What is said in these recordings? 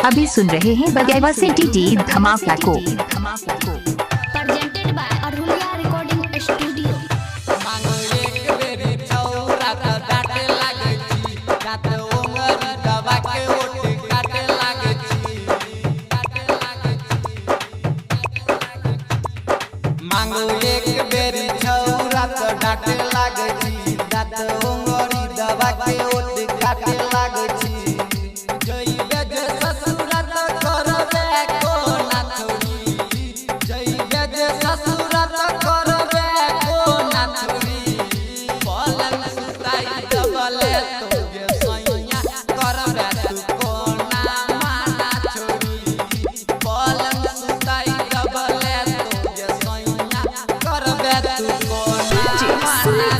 अभी सुन रहे हैं बगैवा सिटी डी धमाका को। presented by Arhulia Recording Studio। मांगो एक बेरी छौरा तो डाटे लागे छी, दात ओंगरी दबा के ओट काटे लागे छी। जइबे जे ससुरा तो करबे को ना छोड़ी, जइबे जे ससुरा तो करबे को ना छोड़ी। पलंग सुताई दबले तो जे सैया करबे तू को ना माना छोड़ी। पलंग सुताई दबले तो जे सैया करबे तू को ना माना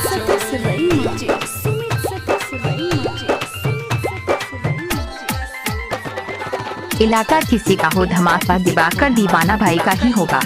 इलाका किसी का हो धमाका दिवाकर दीवाना भाई का ही होगा।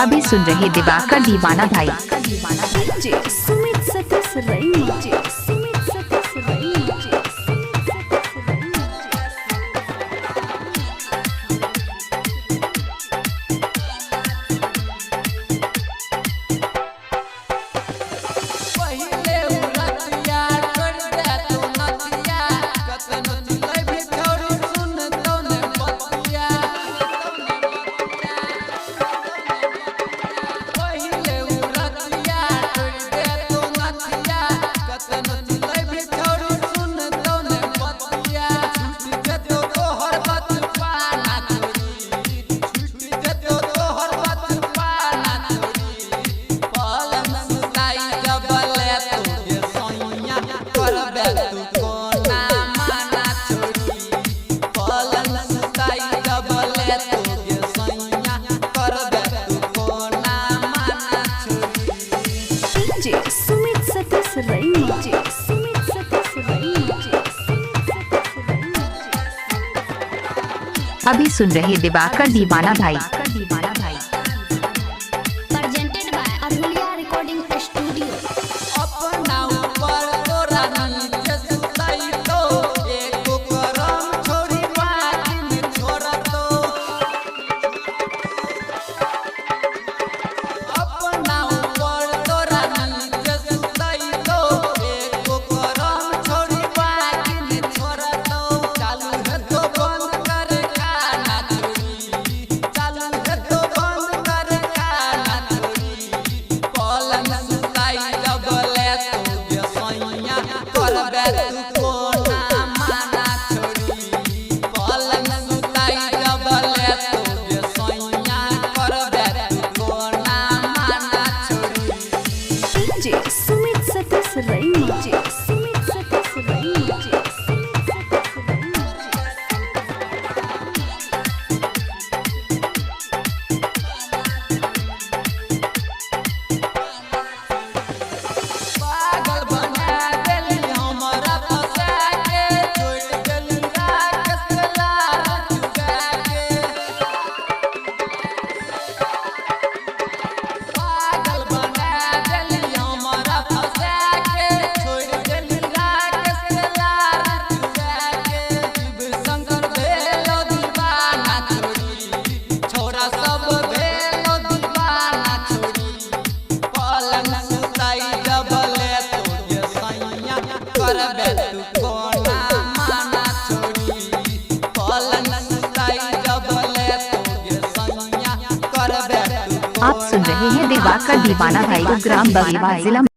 अभी सुन रहे दिवाकर दीवाना भाई। अभी सुन रहे दिवाकर दीवाना भाई। Presented by Arhulia Recording Studio। अपना ऊपर तोरा नीचे सुताई तो एको करम छोड़ी बाकी में छोड़ा तो। अपना ऊपर तोरा नीचे सुताई तो एको करम छोड़ी बाकी में छोड़ा तो। चालू है तो बंद कर खाना छोड़ी, चालू है तो बंद कर खाना छोड़ी। पलंग सुताई दबले तो जे सैया करबे तू को ना माना छोड़ी। पलंग सुताई दबले तो जे सैया करबे तू को ना माना छोड़ी। पागल बना देली हमरा फंसा के, छोड़ देली राकेश के लार चुका के। पागल बना देली हमरा फंसा के, छोड़ देली राकेश के लार चुका के। शिव शंकर भेलो दीवाना छोड़ी, छोरा सब भेलो दीवाना छोड़ी। पलंग सुताई दबले तो जे सैया करबे तू को ना माना छोड़ी। पलंग सुताई दबले तो जे सैया करबे तू को। आप सुन रहे हैं दिवाकर दीवाना भाई को ग्राम बगेवा जिला